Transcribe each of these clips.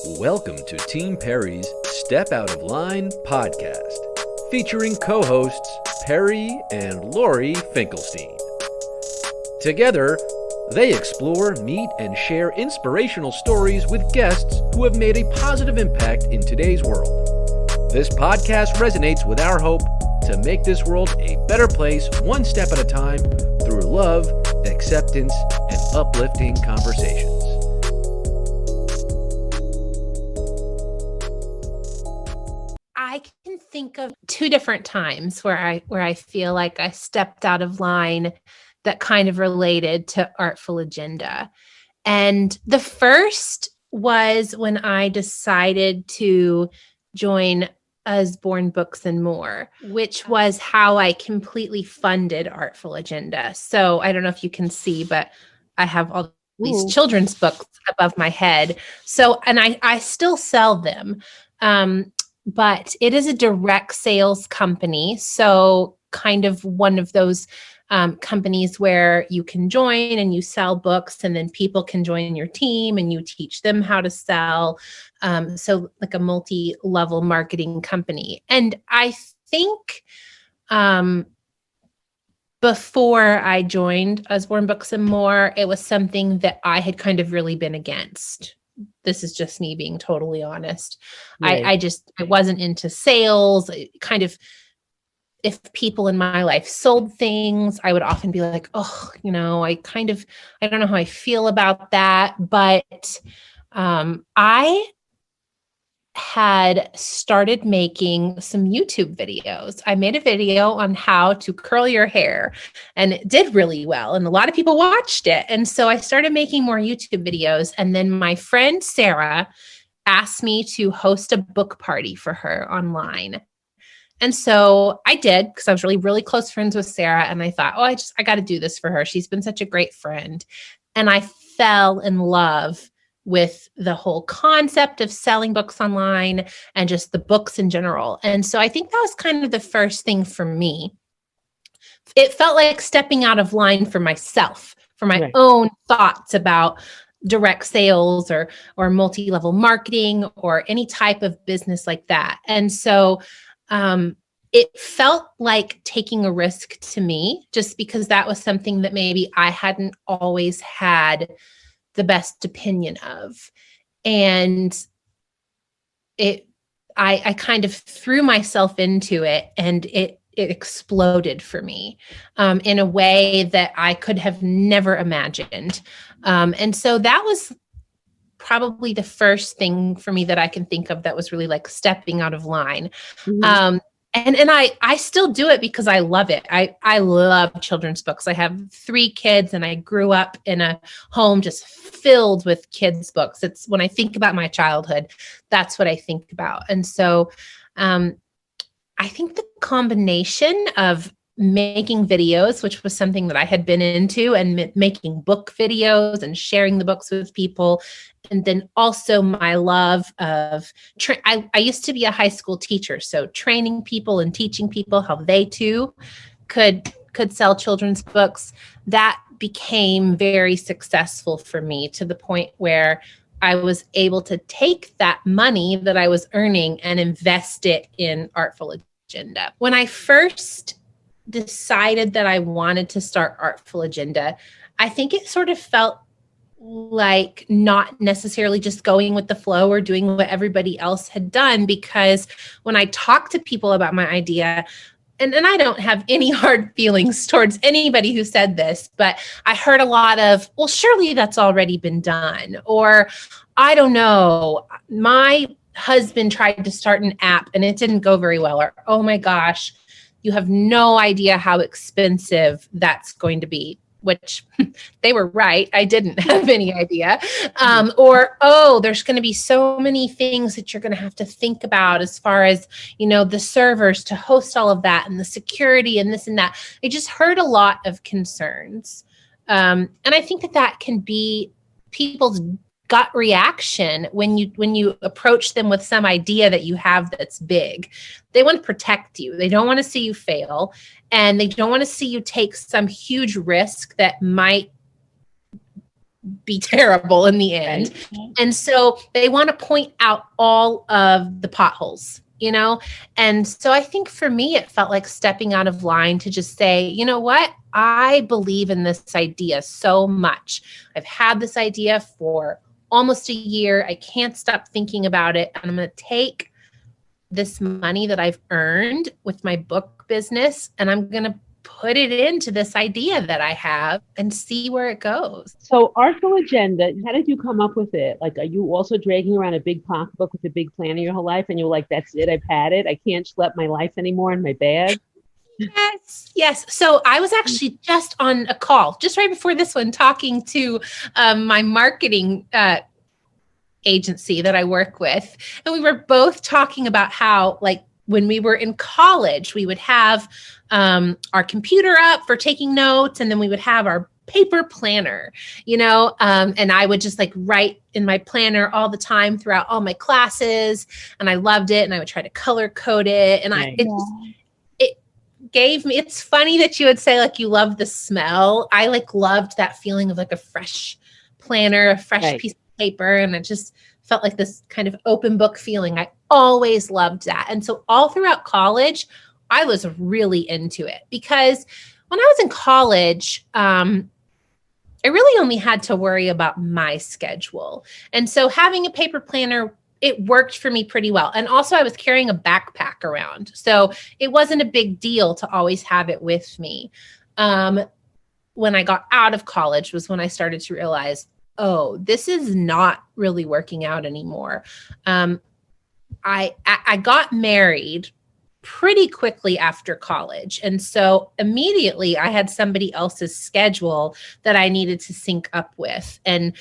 Welcome to Team Perry's Step Out of Line podcast, featuring co-hosts Perry and Lori Finkelstein. Together, they explore, meet, and share inspirational stories with guests who have made a positive impact in today's world. This podcast resonates with our hope to make this world a better place one step at a time through love, acceptance, and uplifting conversations. I can think of two different times where I feel like I stepped out of line that kind of related to Artful Agenda. And the first was when I decided to join Usborne Books and More, which was how I completely funded Artful Agenda. So I don't know if you can see, but I have all these children's books above my head. So, and I still sell them. But it is a direct sales company. So kind of one of those companies where you can join and you sell books, and then people can join your team and you teach them how to sell. So like a multi-level marketing company. And I think before I joined Usborne Books and More, it was something that I had kind of really been against. This is just me being totally honest. Right. I wasn't into sales. Kind of, if people in my life sold things, I would often be like, oh, I don't know how I feel about that. But I had started making some YouTube videos. I made a video on how to curl your hair, and it did really well. And a lot of people watched it. And so I started making more YouTube videos. And then my friend Sarah asked me to host a book party for her online. And so I did, because I was really, really close friends with Sarah. And I thought, I got to do this for her. She's been such a great friend. And I fell in love with the whole concept of selling books online and just the books in general. And so I think that was kind of the first thing for me. It felt like stepping out of line for myself, for my own thoughts about direct sales or multi-level marketing or any type of business like that. And so it felt like taking a risk to me, just because that was something that maybe I hadn't always had the best opinion of. And I kind of threw myself into it, and it exploded for me in a way that I could have never imagined. And so that was probably the first thing for me that I can think of that was really like stepping out of line. Mm-hmm. And I still do it because I love it. I love children's books. I have 3 kids, and I grew up in a home just filled with kids' books. It's when I think about my childhood, that's what I think about. And so I think the combination of making videos, which was something that I had been into, and making book videos and sharing the books with people. And then also my love of, I used to be a high school teacher. So training people and teaching people how they too could sell children's books, that became very successful for me, to the point where I was able to take that money that I was earning and invest it in Artful Agenda. When I first decided that I wanted to start Artful Agenda, I think it sort of felt like not necessarily just going with the flow or doing what everybody else had done, because when I talked to people about my idea, and I don't have any hard feelings towards anybody who said this, but I heard a lot of, well, surely that's already been done. Or, I don't know, my husband tried to start an app and it didn't go very well. Or, oh my gosh, you have no idea how expensive that's going to be, which they were right. I didn't have any idea. Or, there's going to be so many things that you're going to have to think about as far as, the servers to host all of that, and the security and this and that. I just heard a lot of concerns. And I think that can be people's gut reaction when you approach them with some idea that you have that's big. They want to protect you. They don't want to see you fail, and they don't want to see you take some huge risk that might be terrible in the end. Right. And so they want to point out all of the potholes, you know? And so I think for me, it felt like stepping out of line to just say, you know what? I believe in this idea so much. I've had this idea for almost a year. I can't stop thinking about it. And I'm going to take this money that I've earned with my book business, and I'm going to put it into this idea that I have and see where it goes. So Artful Agenda, how did you come up with it? Like, are you also dragging around a big pocketbook with a big plan your whole life? And you're like, that's it, I've had it. I can't schlep my life anymore in my bag. Yes. So I was actually just on a call just right before this one, talking to my marketing agency that I work with. And we were both talking about how, like, when we were in college, we would have our computer up for taking notes, and then we would have our paper planner, you know, and I would just like write in my planner all the time throughout all my classes, and I loved it, and I would try to color code it, and it gave me, it's funny that you would say like you love the smell. I like loved that feeling of like a fresh planner, a fresh piece of paper, and it just felt like this kind of open book feeling. I always loved that. And so all throughout college, I was really into it, because when I was in college, I really only had to worry about my schedule. And so having a paper planner, it worked for me pretty well. And also I was carrying a backpack around, so it wasn't a big deal to always have it with me. When I got out of college was when I started to realize, oh, this is not really working out anymore. I got married pretty quickly after college. And so immediately I had somebody else's schedule that I needed to sync up with. And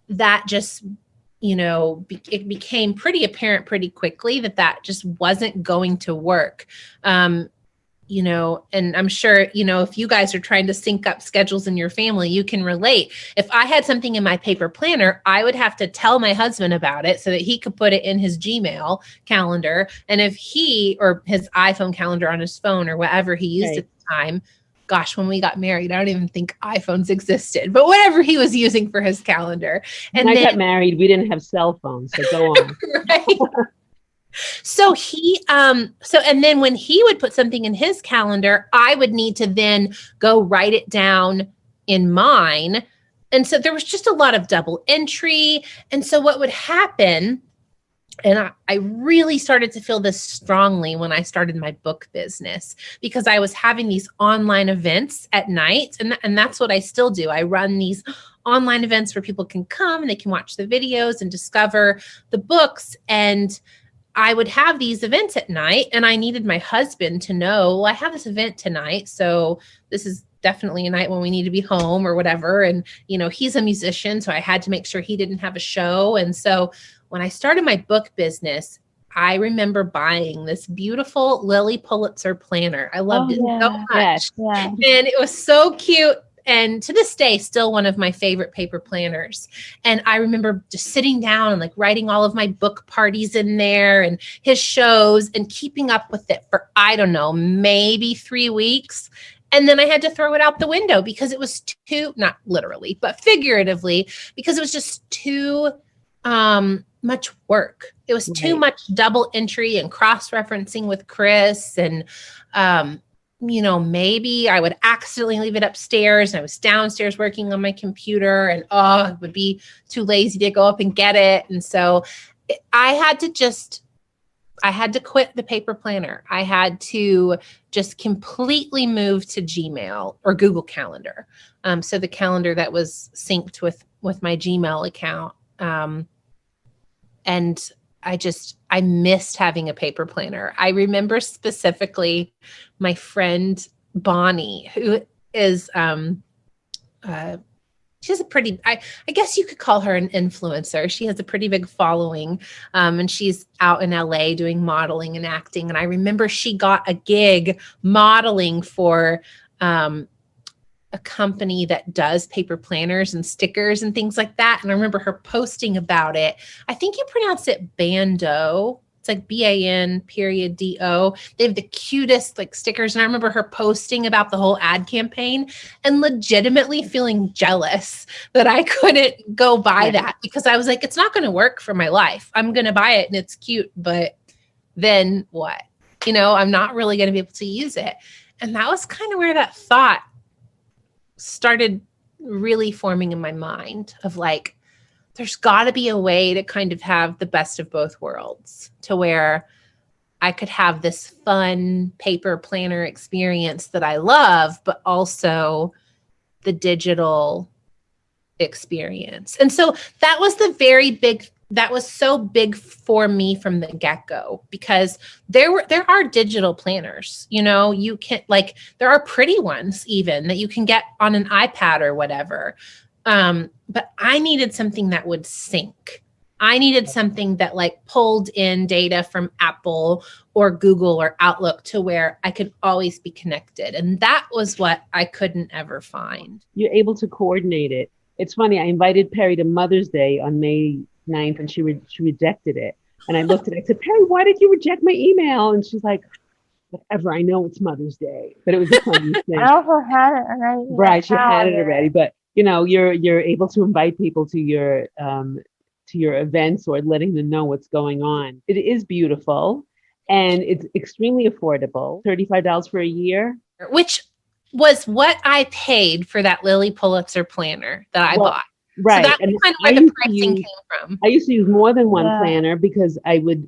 that just, you know, it became pretty apparent pretty quickly that just wasn't going to work. You know, and I'm sure, you know, if you guys are trying to sync up schedules in your family, you can relate. If I had something in my paper planner, I would have to tell my husband about it so that he could put it in his Gmail calendar. And if he, or his iPhone calendar on his phone or whatever he used at the time, gosh, when we got married, I don't even think iPhones existed, but whatever he was using for his calendar. And when I got married, we didn't have cell phones. So go on. Right. So and then when he would put something in his calendar, I would need to then go write it down in mine. And so there was just a lot of double entry. And so what would happen, and I really started to feel this strongly when I started my book business, because I was having these online events at night. And that's what I still do. I run these online events where people can come and they can watch the videos and discover the books. And I would have these events at night, and I needed my husband to know, well, I have this event tonight, so this is definitely a night when we need to be home or whatever. And, you know, he's a musician, so I had to make sure he didn't have a show. And so when I started my book business, I remember buying this beautiful Lily Pulitzer planner. I loved it so much. Yes. And it was so cute. And to this day, still one of my favorite paper planners. And I remember just sitting down and like writing all of my book parties in there and his shows and keeping up with it for, I don't know, maybe 3 weeks. And then I had to throw it out the window because it was too, not literally, but figuratively, because it was just too much work. It was too much double entry and cross-referencing with Kris. And, you know, maybe I would accidentally leave it upstairs and I was downstairs working on my computer, and I would be too lazy to go up and get it. And so I had to quit the paper planner. I had to just completely move to Gmail or Google Calendar. So the calendar that was synced with my Gmail account. And I missed having a paper planner. I remember specifically my friend Bonnie, who is, she has a pretty, I guess you could call her an influencer. She has a pretty big following, and she's out in LA doing modeling and acting. And I remember she got a gig modeling for a company that does paper planners and stickers and things like that. And I remember her posting about it. I think you pronounce it Bando. It's like BAN.do. They have the cutest like stickers. And I remember her posting about the whole ad campaign and legitimately feeling jealous that I couldn't go buy that, because I was like, it's not going to work for my life. I'm going to buy it and it's cute, but then what? You know, I'm not really going to be able to use it. And that was kind of where that thought started really forming in my mind of like, there's got to be a way to kind of have the best of both worlds, to where I could have this fun paper planner experience that I love, but also the digital experience. And so that was that was so big for me from the get-go, because there are digital planners, you know, you can like, there are pretty ones even that you can get on an iPad or whatever. But I needed something that would sync. I needed something that like pulled in data from Apple or Google or Outlook to where I could always be connected. And that was what I couldn't ever find. You're able to coordinate it. It's funny. I invited Perry to Mother's Day on May 9th and she rejected it. And I looked at it, I said, Perry, why did you reject my email? And she's like, whatever, I know it's Mother's Day, but it was a funny thing. I also had it already. Right, she had it already, but you know, you're able to invite people to your events or letting them know what's going on. It is beautiful and it's extremely affordable. $35 for a year. Which was what I paid for that Lilly Pulitzer planner that I bought. Right. So that's kind of where the pricing came from. I used to use more than one planner because I would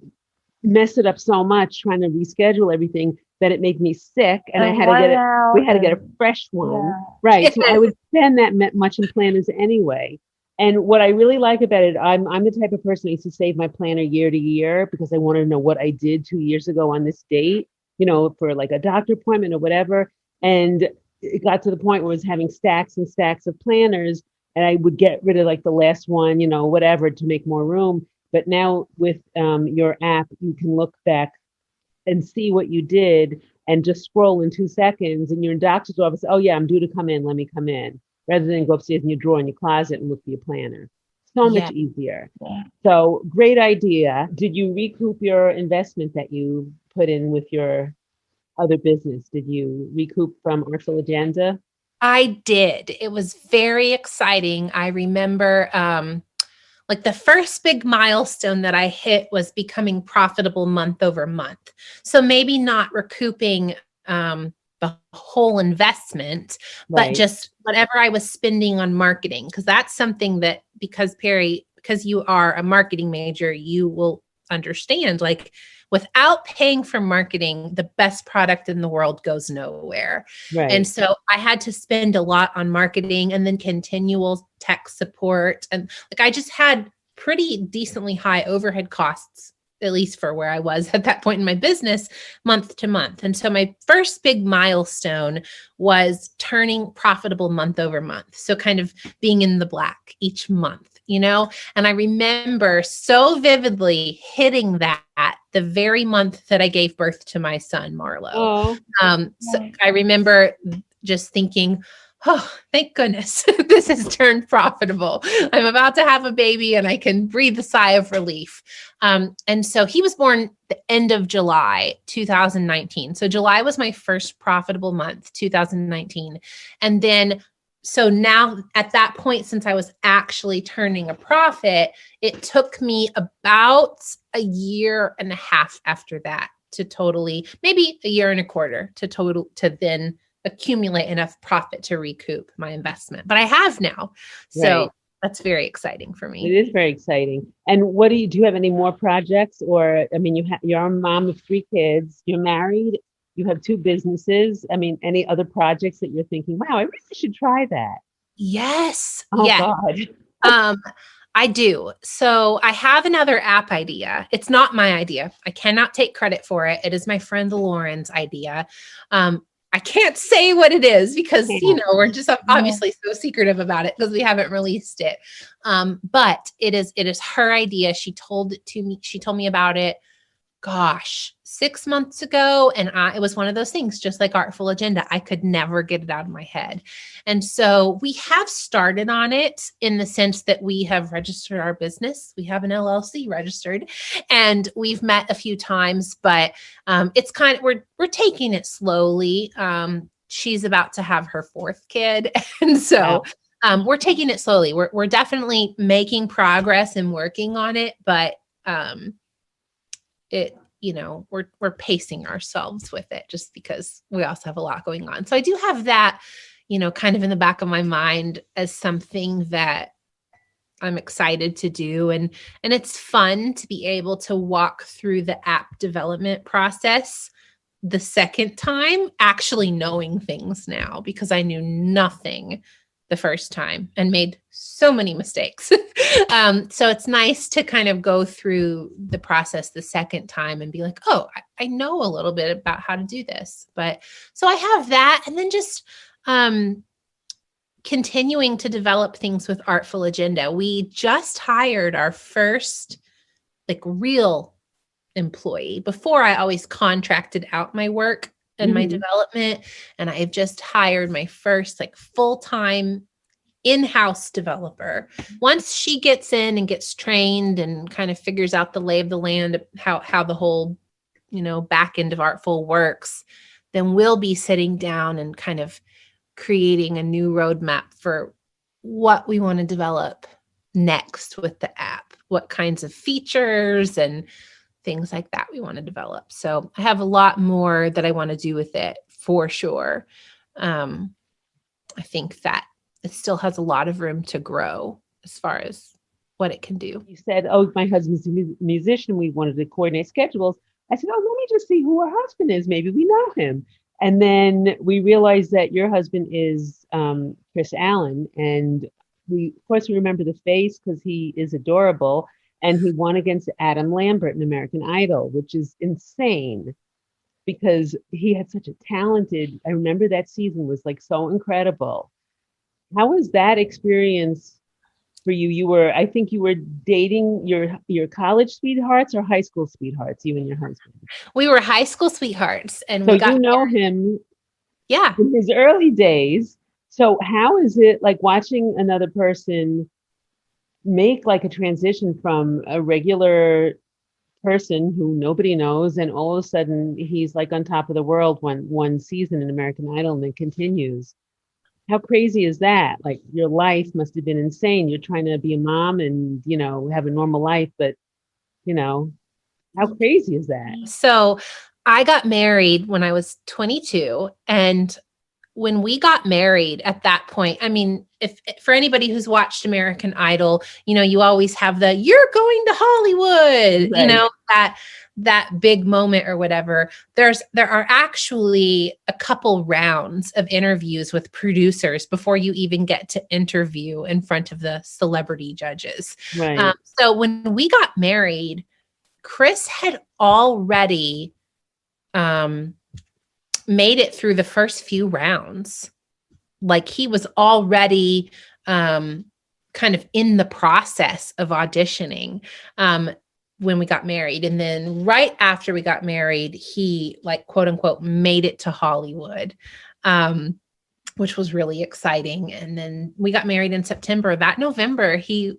mess it up so much trying to reschedule everything that it made me sick, and I had to get it. We had to get a fresh one, right? So I would spend that much in planners anyway. And what I really like about it, I'm the type of person I used to save my planner year to year because I wanted to know what I did 2 years ago on this date, you know, for like a doctor appointment or whatever. And it got to the point where I was having stacks and stacks of planners, and I would get rid of like the last one, you know, whatever, to make more room. But now with your app, you can look back and see what you did and just scroll in 2 seconds, and you're in doctor's office. Oh yeah, I'm due to come in. Let me come in, rather than go upstairs in your drawer in your closet and look for your planner. So much easier. Yeah. So great idea. Did you recoup your investment that you put in with your other business? Did you recoup from Artful Agenda? I did. It was very exciting. I remember like the first big milestone that I hit was becoming profitable month over month. So maybe not recouping the whole investment, but just whatever I was spending on marketing. Because that's something that, because you are a marketing major, you will understand, like, without paying for marketing, the best product in the world goes nowhere. Right. And so I had to spend a lot on marketing and then continual tech support. And like, I just had pretty decently high overhead costs, at least for where I was at that point in my business, month to month. And so my first big milestone was turning profitable month over month. So kind of being in the black each month, you know? And I remember so vividly hitting that the very month that I gave birth to my son, Marlo. So I remember just thinking, oh, thank goodness this has turned profitable. I'm about to have a baby and I can breathe a sigh of relief. And so he was born the end of July, 2019. So July was my first profitable month, 2019. And then, so now at that point, since I was actually turning a profit, it took me about a year and a half after that to totally, maybe a year and a quarter to then accumulate enough profit to recoup my investment. But I have now. So that's very exciting for me. It is very exciting. And what do you have any more projects? Or, I mean, you're a mom of 3 kids, you're married, you have 2 businesses. I mean, any other projects that you're thinking, wow, I really should try that? Yes. Oh, yeah. God. I do. So I have another app idea. It's not my idea. I cannot take credit for it. It is my friend Lauren's idea. I can't say what it is because, you know, we're just obviously so secretive about it because we haven't released it. But it is her idea. She told it to me. She told me about it, gosh, 6 months ago. And it was one of those things, just like Artful Agenda. I could never get it out of my head. And so we have started on it in the sense that we have registered our business. We have an LLC registered and we've met a few times, but it's kind of, we're taking it slowly. She's about to have her fourth kid. And so we're taking it slowly. We're definitely making progress and working on it, but we're pacing ourselves with it just because we also have a lot going on. So I do have that, kind of in the back of my mind as something that I'm excited to do. And it's fun to be able to walk through the app development process the second time, actually knowing things now, because I knew nothing the first time and made so many mistakes. So it's nice to kind of go through the process the second time and be like, oh, I know a little bit about how to do this. But so I have that. And then just continuing to develop things with Artful Agenda. We just hired our first real employee. Before, I always contracted out my work and my development. And I've just hired my first full-time in-house developer. Once she gets in and gets trained and kind of figures out the lay of the land, how the whole, back end of Artful works, then we'll be sitting down and kind of creating a new roadmap for what we want to develop next with the app, what kinds of features and things like that we want to develop. So I have a lot more that I want to do with it for sure. I think that it still has a lot of room to grow as far as what it can do. You said, oh, my husband's a musician. We wanted to coordinate schedules. I said, oh, let me just see who her husband is. Maybe we know him. And then we realized that your husband is Kris Allen. And we remember the face because he is adorable. And he won against Adam Lambert in American Idol, which is insane because he had such a talented, I remember that season was so incredible. How was that experience for you? I think you were dating your college sweethearts or high school sweethearts, you and your husband? We were high school sweethearts. And so we got him in his early days. So how is it watching another person make a transition from a regular person who nobody knows and all of a sudden he's on top of the world one season in American Idol and then continues? How crazy is that? Your life must have been insane. You're trying to be a mom and have a normal life, but how crazy is that? So I got married when I was 22, and when we got married at that point, I mean, if for anybody who's watched American Idol, you always have you're going to Hollywood, right. That big moment or whatever. There are actually a couple rounds of interviews with producers before you even get to interview in front of the celebrity judges. Right. So when we got married, Kris had already made it through the first few rounds. He was already kind of in the process of auditioning when we got married. And then right after we got married, he quote unquote made it to Hollywood, which was really exciting. And then we got married in September. That November, he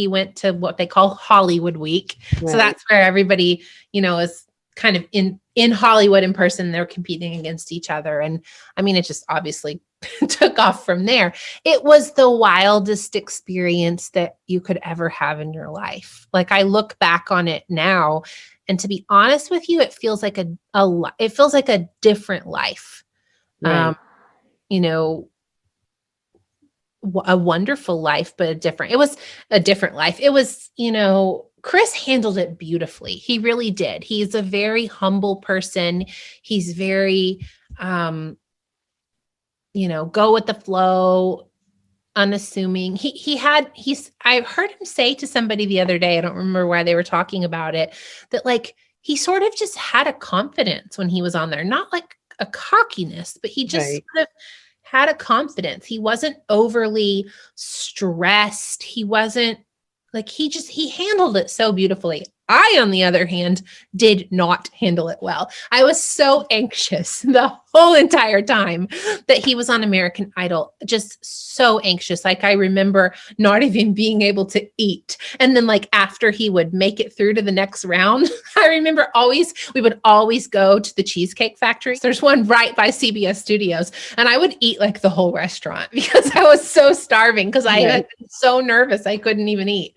went to what they call Hollywood Week. Right. So that's where everybody, is kind of in Hollywood in person. They're competing against each other. And I mean, it just obviously took off from there. It was the wildest experience that you could ever have in your life. I look back on it now, and to be honest with you, it feels like a different life. Right. A wonderful life, but it was a different life. It was, Kris handled it beautifully. He really did. He's a very humble person. He's very, go with the flow, unassuming. I heard him say to somebody the other day, I don't remember why they were talking about it, that he sort of just had a confidence when he was on there, not a cockiness, but he just sort of had a confidence. He wasn't overly stressed. He wasn't he handled it so beautifully. I, on the other hand, did not handle it well. I was so anxious the whole entire time that he was on American Idol, just so anxious. Like I remember not even being able to eat. And then like after he would make it through to the next round, I remember we would always go to the Cheesecake Factory. There's one right by CBS Studios. And I would eat like the whole restaurant because I was so starving because I had been so nervous I couldn't even eat.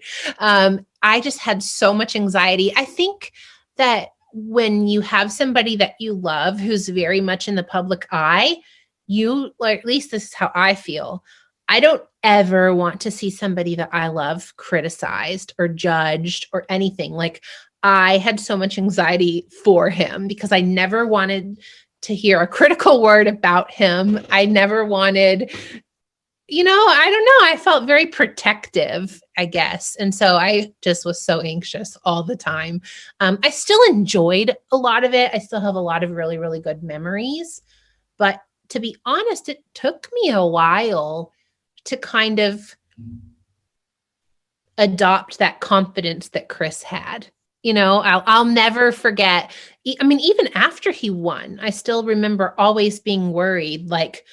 I just had so much anxiety. I think that when you have somebody that you love who's very much in the public eye, or at least this is how I feel, I don't ever want to see somebody that I love criticized or judged or anything. Like I had so much anxiety for him because I never wanted to hear a critical word about him. I never wanted, I don't know. I felt very protective, I guess. And so I just was so anxious all the time. I still enjoyed a lot of it. I still have a lot of really, really good memories. But to be honest, it took me a while to kind of adopt that confidence that Kris had. I'll never forget. I mean, even after he won, I still remember always being worried, like,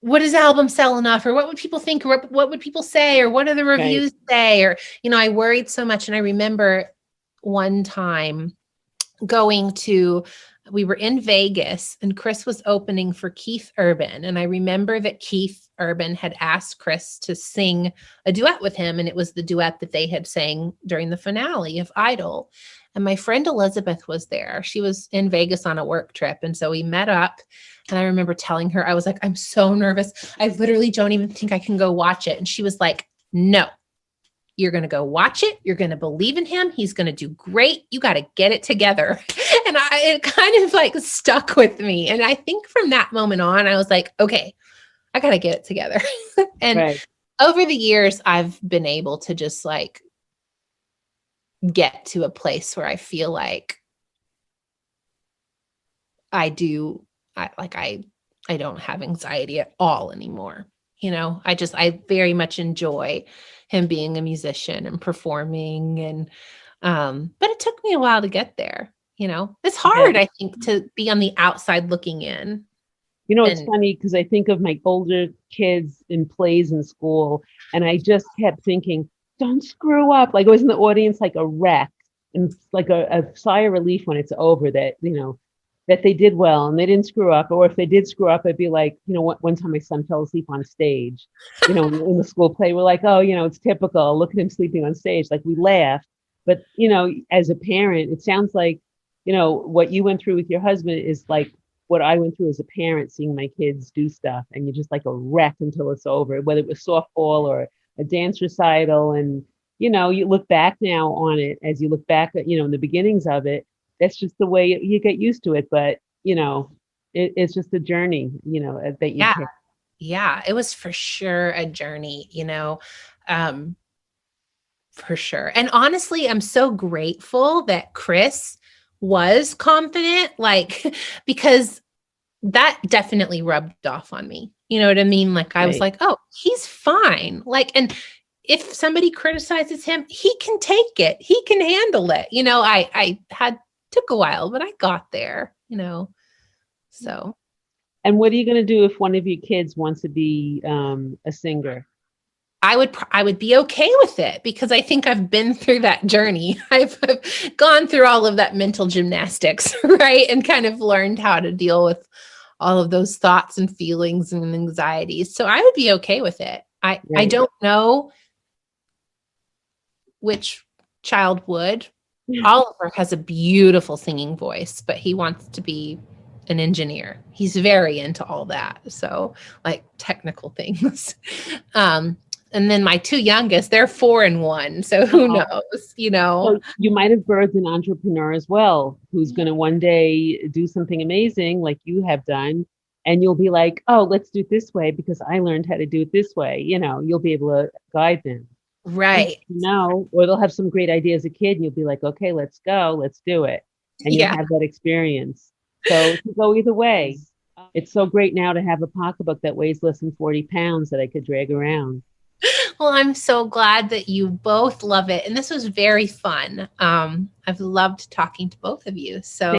what does album sell enough? Or what would people think? Or what would people say? Or what do the reviews say? Or, I worried so much. And I remember one time we were in Vegas and Kris was opening for Keith Urban. And I remember that Keith Urban had asked Kris to sing a duet with him. And it was the duet that they had sang during the finale of Idol. And my friend Elizabeth was there. She was in Vegas on a work trip. And so we met up. And I remember telling her, I was like, I'm so nervous. I literally don't even think I can go watch it. And she was like, no, you're going to go watch it. You're going to believe in him. He's going to do great. You got to get it together. And it kind of like stuck with me. And I think from that moment on, I was like, okay, I got to get it together. And over the years, I've been able to just like get to a place where I feel like I don't have anxiety at all anymore. I very much enjoy him being a musician and performing and, but it took me a while to get there. It's hard, I think, to be on the outside looking in. It's funny because I think of my older kids in plays in school and I just kept thinking, don't screw up. Like I was in the audience, like a wreck, and it's like a sigh of relief when it's over that, that they did well and they didn't screw up. Or if they did screw up, I'd be like, one time my son fell asleep on a stage, in the school play, we're like, oh, it's typical. Look at him sleeping on stage. Like we laughed. But, as a parent, it sounds like, what you went through with your husband is like what I went through as a parent, seeing my kids do stuff and you're just like a wreck until it's over, whether it was softball or a dance recital. And, you look back now on it as you look back at, in the beginnings of it. That's just the way you get used to it. But, it's just a journey, that you take. Yeah, it was for sure a journey, for sure. And honestly, I'm so grateful that Kris was confident, because that definitely rubbed off on me. You know what I mean? Like I was like, oh, he's fine. And if somebody criticizes him, he can take it. He can handle it. Took a while, but I got there, so. And what are you going to do if one of your kids wants to be a singer? I would be okay with it because I think I've been through that journey. I've gone through all of that mental gymnastics, right? And kind of learned how to deal with all of those thoughts and feelings and anxieties. So I would be okay with it. I don't know which child would. Oliver has a beautiful singing voice, but he wants to be an engineer. He's very into all that. So like technical things. And then my two youngest, they're 4 and 1. So who knows, So you might have birthed an entrepreneur as well, who's going to one day do something amazing like you have done. And you'll be like, oh, let's do it this way because I learned how to do it this way. You'll be able to guide them. Right. Or they'll have some great idea as a kid and you'll be like, okay, let's go, let's do it. And you'll have that experience. So it can go either way. It's so great now to have a pocketbook that weighs less than 40 pounds that I could drag around. Well, I'm so glad that you both love it. And this was very fun. I've loved talking to both of you. So